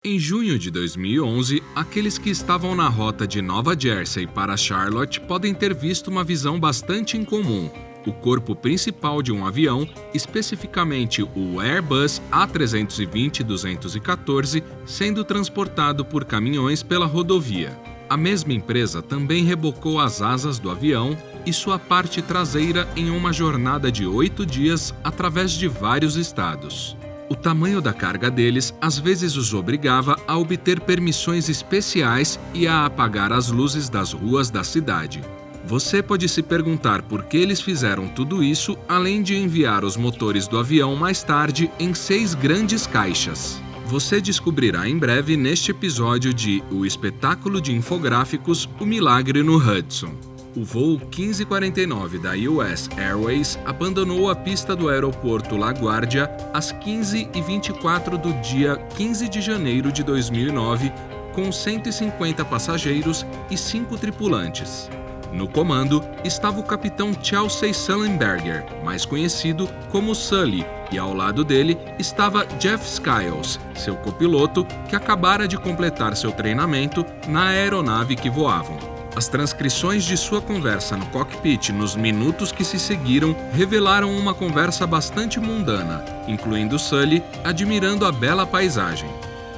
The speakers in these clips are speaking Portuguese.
Em junho de 2011, aqueles que estavam na rota de Nova Jersey para Charlotte podem ter visto uma visão bastante incomum. O corpo principal de um avião, especificamente o Airbus A320-214, sendo transportado por caminhões pela rodovia. A mesma empresa também rebocou as asas do avião e sua parte traseira em uma jornada de 8 dias através de vários estados. O tamanho da carga deles às vezes os obrigava a obter permissões especiais e a apagar as luzes das ruas da cidade. Você pode se perguntar por que eles fizeram tudo isso, além de enviar os motores do avião mais tarde em 6 grandes caixas. Você descobrirá em breve neste episódio de O Espetáculo de Infográficos, O Milagre no Hudson. O voo 1549 da US Airways abandonou a pista do aeroporto LaGuardia às 15h24 do dia 15 de janeiro de 2009, com 150 passageiros e 5 tripulantes. No comando estava o capitão Chelsea Sullenberger, mais conhecido como Sully, e ao lado dele estava Jeff Skiles, seu copiloto, que acabara de completar seu treinamento na aeronave que voavam. As transcrições de sua conversa no cockpit nos minutos que se seguiram revelaram uma conversa bastante mundana, incluindo Sully admirando a bela paisagem.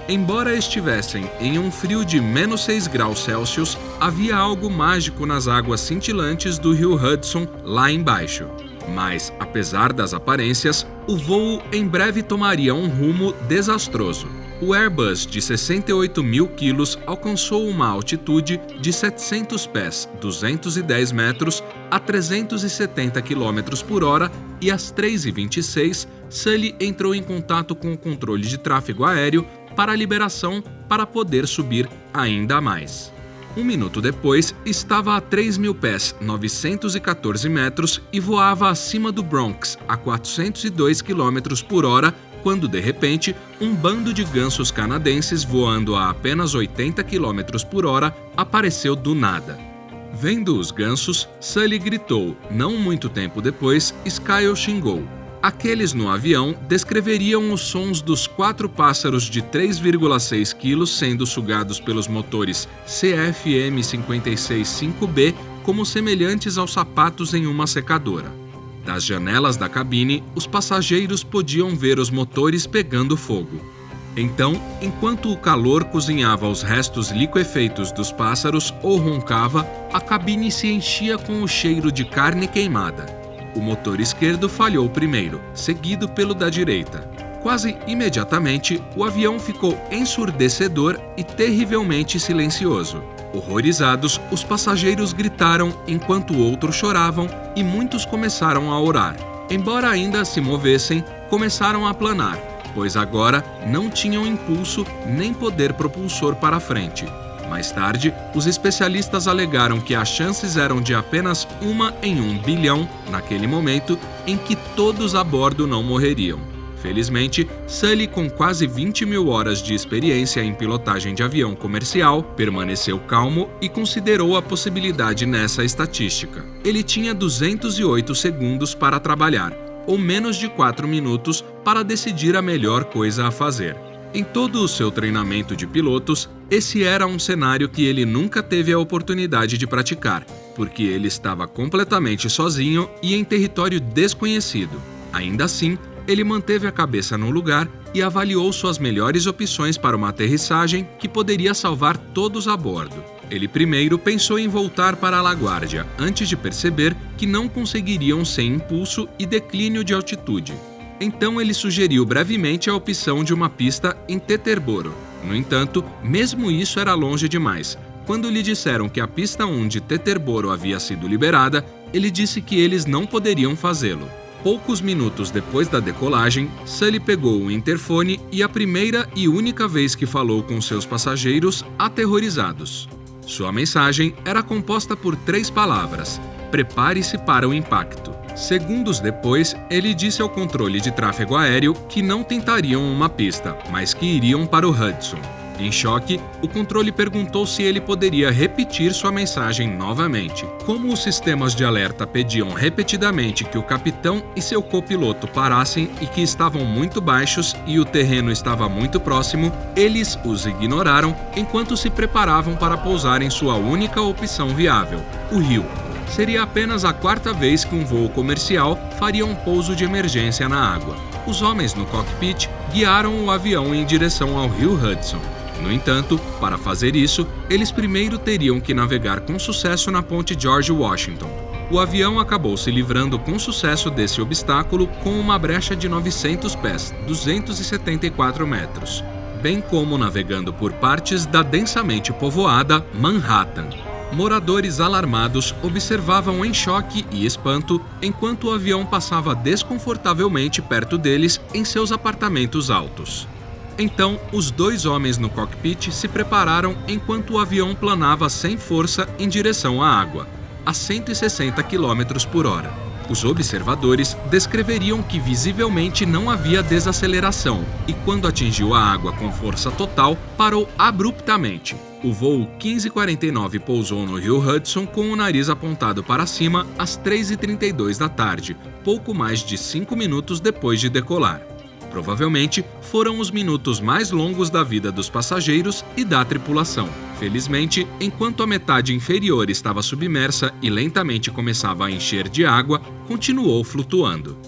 Embora estivessem em um frio de -6 graus Celsius, havia algo mágico nas águas cintilantes do rio Hudson lá embaixo. Mas, apesar das aparências, o voo em breve tomaria um rumo desastroso. O Airbus de 68 mil quilos alcançou uma altitude de 700 pés, 210 metros, a 370 km por hora e às 3h26, Sully entrou em contato com o controle de tráfego aéreo para a liberação para poder subir ainda mais. Um minuto depois, estava a 3.000 pés, 914 metros e voava acima do Bronx, a 402 km por hora, quando, de repente, um bando de gansos canadenses voando a apenas 80 km por hora apareceu do nada. Vendo os gansos, Sully gritou. Não muito tempo depois, Skiles xingou. Aqueles no avião descreveriam os sons dos 4 pássaros de 3,6 kg sendo sugados pelos motores CFM56-5B como semelhantes aos sapatos em uma secadora. Das janelas da cabine, os passageiros podiam ver os motores pegando fogo. Então, enquanto o calor cozinhava os restos liquefeitos dos pássaros ou roncava, a cabine se enchia com o cheiro de carne queimada. O motor esquerdo falhou primeiro, seguido pelo da direita. Quase imediatamente, o avião ficou ensurdecedor e terrivelmente silencioso. Horrorizados, os passageiros gritaram enquanto outros choravam e muitos começaram a orar. Embora ainda se movessem, começaram a planar, pois agora não tinham impulso nem poder propulsor para a frente. Mais tarde, os especialistas alegaram que as chances eram de apenas 1 em 1 bilhão, naquele momento, em que todos a bordo não morreriam. Felizmente, Sully, com quase 20 mil horas de experiência em pilotagem de avião comercial, permaneceu calmo e considerou a possibilidade nessa estatística. Ele tinha 208 segundos para trabalhar, ou menos de 4 minutos para decidir a melhor coisa a fazer. Em todo o seu treinamento de pilotos, esse era um cenário que ele nunca teve a oportunidade de praticar, porque ele estava completamente sozinho e em território desconhecido. Ainda assim, ele manteve a cabeça no lugar e avaliou suas melhores opções para uma aterrissagem que poderia salvar todos a bordo. Ele primeiro pensou em voltar para a LaGuardia, antes de perceber que não conseguiriam sem impulso e declínio de altitude. Então ele sugeriu brevemente a opção de uma pista em Teterboro. No entanto, mesmo isso era longe demais. Quando lhe disseram que a pista 1 de Teterboro havia sido liberada, ele disse que eles não poderiam fazê-lo. Poucos minutos depois da decolagem, Sully pegou o interfone e a primeira e única vez que falou com seus passageiros aterrorizados. Sua mensagem era composta por 3 palavras: prepare-se para o impacto. Segundos depois, ele disse ao controle de tráfego aéreo que não tentariam uma pista, mas que iriam para o Hudson. Em choque, o controle perguntou se ele poderia repetir sua mensagem novamente. Como os sistemas de alerta pediam repetidamente que o capitão e seu copiloto parassem e que estavam muito baixos e o terreno estava muito próximo, eles os ignoraram enquanto se preparavam para pousar em sua única opção viável, o rio. Seria apenas a quarta vez que um voo comercial faria um pouso de emergência na água. Os homens no cockpit guiaram o avião em direção ao rio Hudson. No entanto, para fazer isso, eles primeiro teriam que navegar com sucesso na ponte George Washington. O avião acabou se livrando com sucesso desse obstáculo com uma brecha de 900 pés, 274 metros, bem como navegando por partes da densamente povoada Manhattan. Moradores alarmados observavam em choque e espanto enquanto o avião passava desconfortavelmente perto deles em seus apartamentos altos. Então, os dois homens no cockpit se prepararam enquanto o avião planava sem força em direção à água, a 160 km por hora. Os observadores descreveriam que visivelmente não havia desaceleração e, quando atingiu a água com força total, parou abruptamente. O voo 1549 pousou no rio Hudson com o nariz apontado para cima às 3h32 da tarde, pouco mais de 5 minutos depois de decolar. Provavelmente foram os minutos mais longos da vida dos passageiros e da tripulação. Felizmente, enquanto a metade inferior estava submersa e lentamente começava a encher de água, continuou flutuando.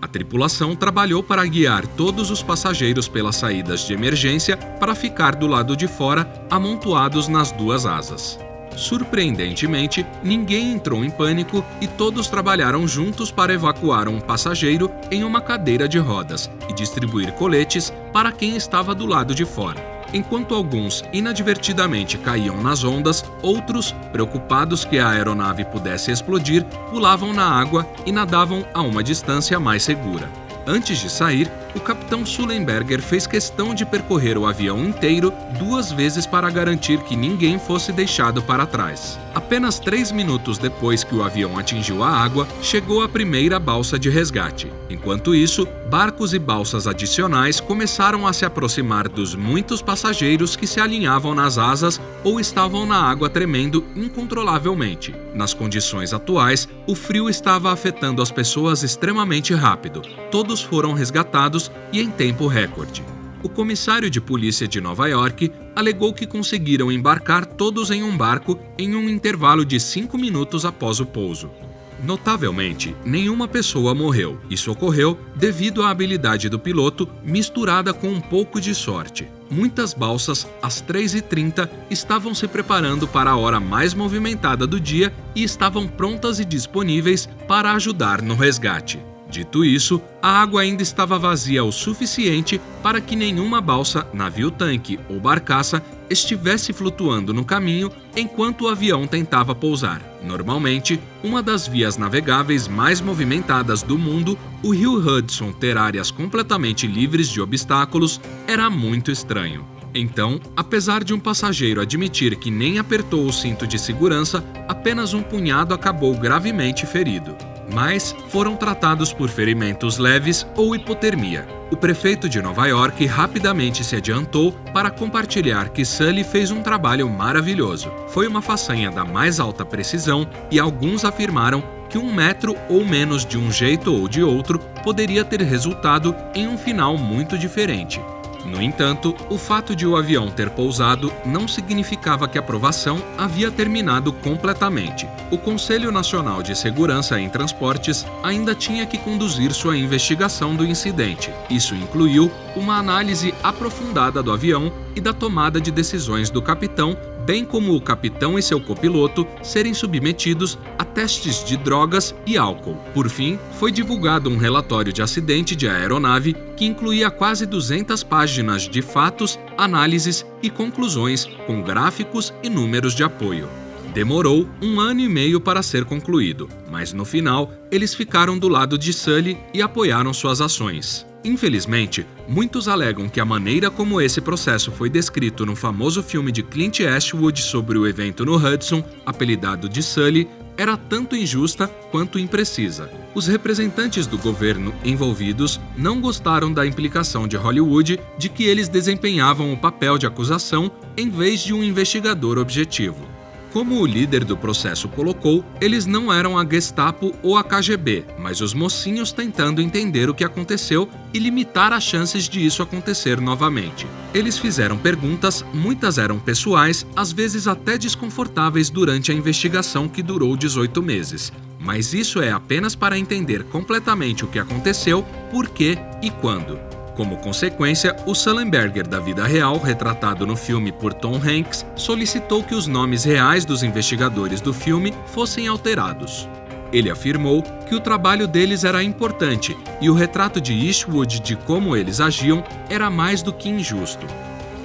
A tripulação trabalhou para guiar todos os passageiros pelas saídas de emergência para ficar do lado de fora, amontoados nas duas asas. Surpreendentemente, ninguém entrou em pânico e todos trabalharam juntos para evacuar um passageiro em uma cadeira de rodas e distribuir coletes para quem estava do lado de fora. Enquanto alguns inadvertidamente caíam nas ondas, outros, preocupados que a aeronave pudesse explodir, pulavam na água e nadavam a uma distância mais segura. Antes de sair, o capitão Sullenberger fez questão de percorrer o avião inteiro 2 vezes para garantir que ninguém fosse deixado para trás. Apenas 3 minutos depois que o avião atingiu a água, chegou a primeira balsa de resgate. Enquanto isso, barcos e balsas adicionais começaram a se aproximar dos muitos passageiros que se alinhavam nas asas ou estavam na água tremendo incontrolavelmente. Nas condições atuais, o frio estava afetando as pessoas extremamente rápido. Todos foram resgatados e em tempo recorde. O comissário de polícia de Nova York alegou que conseguiram embarcar todos em um barco em um intervalo de 5 minutos após o pouso. Notavelmente, nenhuma pessoa morreu. Isso ocorreu devido à habilidade do piloto misturada com um pouco de sorte. Muitas balsas, às 3h30, estavam se preparando para a hora mais movimentada do dia e estavam prontas e disponíveis para ajudar no resgate. Dito isso, a água ainda estava vazia o suficiente para que nenhuma balsa, navio-tanque ou barcaça estivesse flutuando no caminho enquanto o avião tentava pousar. Normalmente, uma das vias navegáveis mais movimentadas do mundo, o rio Hudson ter áreas completamente livres de obstáculos era muito estranho. Então, apesar de um passageiro admitir que nem apertou o cinto de segurança, apenas um punhado acabou gravemente ferido. Mas foram tratados por ferimentos leves ou hipotermia. O prefeito de Nova York rapidamente se adiantou para compartilhar que Sully fez um trabalho maravilhoso. Foi uma façanha da mais alta precisão e alguns afirmaram que 1 metro ou menos de um jeito ou de outro poderia ter resultado em um final muito diferente. No entanto, o fato de o avião ter pousado não significava que a provação havia terminado completamente. O Conselho Nacional de Segurança em Transportes ainda tinha que conduzir sua investigação do incidente. Isso incluiu uma análise aprofundada do avião e da tomada de decisões do capitão, bem como o capitão e seu copiloto serem submetidos a testes de drogas e álcool. Por fim, foi divulgado um relatório de acidente de aeronave que incluía quase 200 páginas de fatos, análises e conclusões, com gráficos e números de apoio. Demorou 1 ano e meio para ser concluído, mas no final, eles ficaram do lado de Sully e apoiaram suas ações. Infelizmente, muitos alegam que a maneira como esse processo foi descrito no famoso filme de Clint Eastwood sobre o evento no Hudson, apelidado de Sully, era tanto injusta quanto imprecisa. Os representantes do governo envolvidos não gostaram da implicação de Hollywood de que eles desempenhavam o papel de acusação em vez de um investigador objetivo. Como o líder do processo colocou, eles não eram a Gestapo ou a KGB, mas os mocinhos tentando entender o que aconteceu e limitar as chances de isso acontecer novamente. Eles fizeram perguntas, muitas eram pessoais, às vezes até desconfortáveis durante a investigação que durou 18 meses. Mas isso é apenas para entender completamente o que aconteceu, por quê e quando. Como consequência, o Sullenberger da vida real, retratado no filme por Tom Hanks, solicitou que os nomes reais dos investigadores do filme fossem alterados. Ele afirmou que o trabalho deles era importante e o retrato de Eastwood de como eles agiam era mais do que injusto.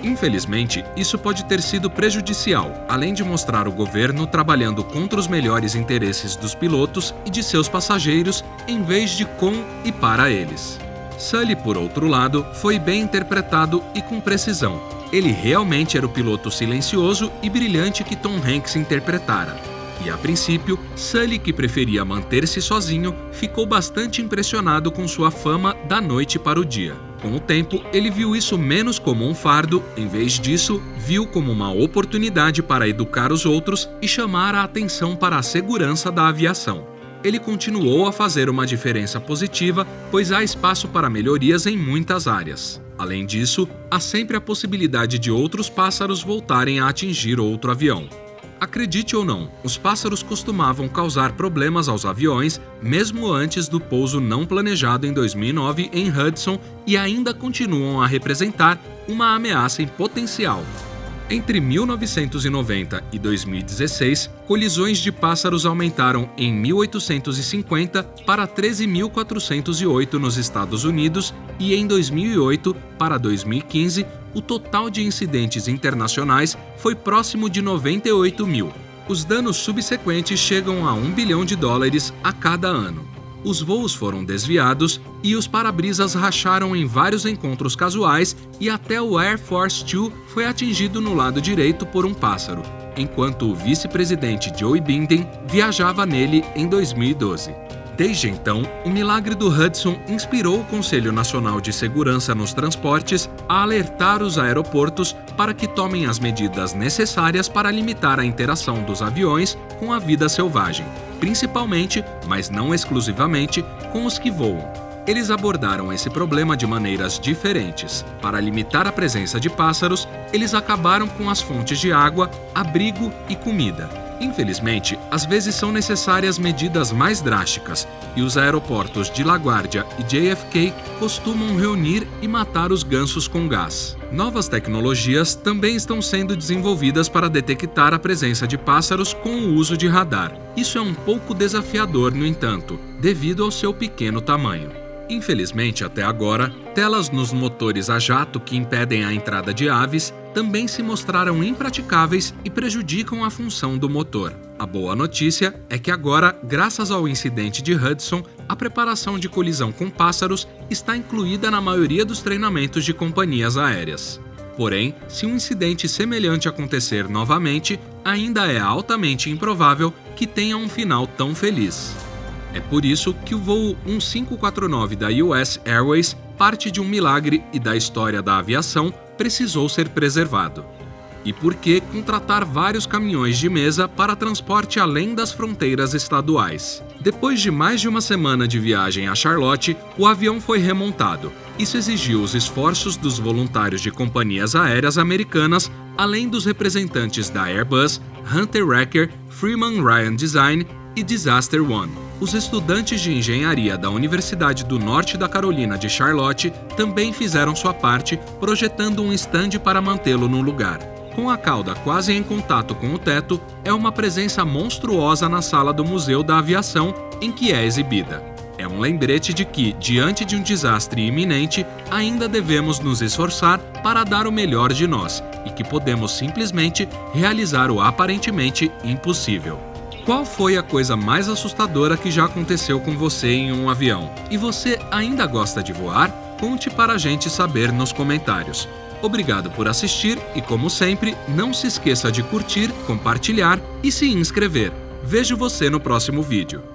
Infelizmente, isso pode ter sido prejudicial, além de mostrar o governo trabalhando contra os melhores interesses dos pilotos e de seus passageiros, em vez de com e para eles. Sully, por outro lado, foi bem interpretado e com precisão. Ele realmente era o piloto silencioso e brilhante que Tom Hanks interpretara. E a princípio, Sully, que preferia manter-se sozinho, ficou bastante impressionado com sua fama da noite para o dia. Com o tempo, ele viu isso menos como um fardo, em vez disso, viu como uma oportunidade para educar os outros e chamar a atenção para a segurança da aviação. Ele continuou a fazer uma diferença positiva, pois há espaço para melhorias em muitas áreas. Além disso, há sempre a possibilidade de outros pássaros voltarem a atingir outro avião. Acredite ou não, os pássaros costumavam causar problemas aos aviões, mesmo antes do pouso não planejado em 2009 em Hudson, e ainda continuam a representar uma ameaça em potencial. Entre 1990 e 2016, colisões de pássaros aumentaram em 1.850 para 13.408 nos Estados Unidos e em 2008 para 2015, o total de incidentes internacionais foi próximo de 98 mil. Os danos subsequentes chegam a $1 bilhão a cada ano. Os voos foram desviados e os para-brisas racharam em vários encontros casuais e até o Air Force 2 foi atingido no lado direito por um pássaro, enquanto o vice-presidente Joe Biden viajava nele em 2012. Desde então, o milagre do Hudson inspirou o Conselho Nacional de Segurança nos Transportes a alertar os aeroportos para que tomem as medidas necessárias para limitar a interação dos aviões com a vida selvagem, principalmente, mas não exclusivamente, com os que voam. Eles abordaram esse problema de maneiras diferentes. Para limitar a presença de pássaros, eles acabaram com as fontes de água, abrigo e comida. Infelizmente, às vezes são necessárias medidas mais drásticas, e os aeroportos de LaGuardia e JFK costumam reunir e matar os gansos com gás. Novas tecnologias também estão sendo desenvolvidas para detectar a presença de pássaros com o uso de radar. Isso é um pouco desafiador, no entanto, devido ao seu pequeno tamanho. Infelizmente, até agora, telas nos motores a jato que impedem a entrada de aves também se mostraram impraticáveis e prejudicam a função do motor. A boa notícia é que agora, graças ao incidente de Hudson, a preparação de colisão com pássaros está incluída na maioria dos treinamentos de companhias aéreas. Porém, se um incidente semelhante acontecer novamente, ainda é altamente improvável que tenha um final tão feliz. É por isso que o voo 1549 da US Airways, parte de um milagre e da história da aviação, precisou ser preservado. E por que contratar vários caminhões de mesa para transporte além das fronteiras estaduais? Depois de mais de uma semana de viagem a Charlotte, o avião foi remontado. Isso exigiu os esforços dos voluntários de companhias aéreas americanas, além dos representantes da Airbus, Hunter Recker, Freeman Ryan Design e Disaster One. Os estudantes de engenharia da Universidade do Norte da Carolina de Charlotte também fizeram sua parte, projetando um estande para mantê-lo no lugar. Com a cauda quase em contato com o teto, é uma presença monstruosa na sala do Museu da Aviação em que é exibida. É um lembrete de que, diante de um desastre iminente, ainda devemos nos esforçar para dar o melhor de nós e que podemos simplesmente realizar o aparentemente impossível. Qual foi a coisa mais assustadora que já aconteceu com você em um avião? E você ainda gosta de voar? Conte para a gente saber nos comentários. Obrigado por assistir e, como sempre, não se esqueça de curtir, compartilhar e se inscrever. Vejo você no próximo vídeo.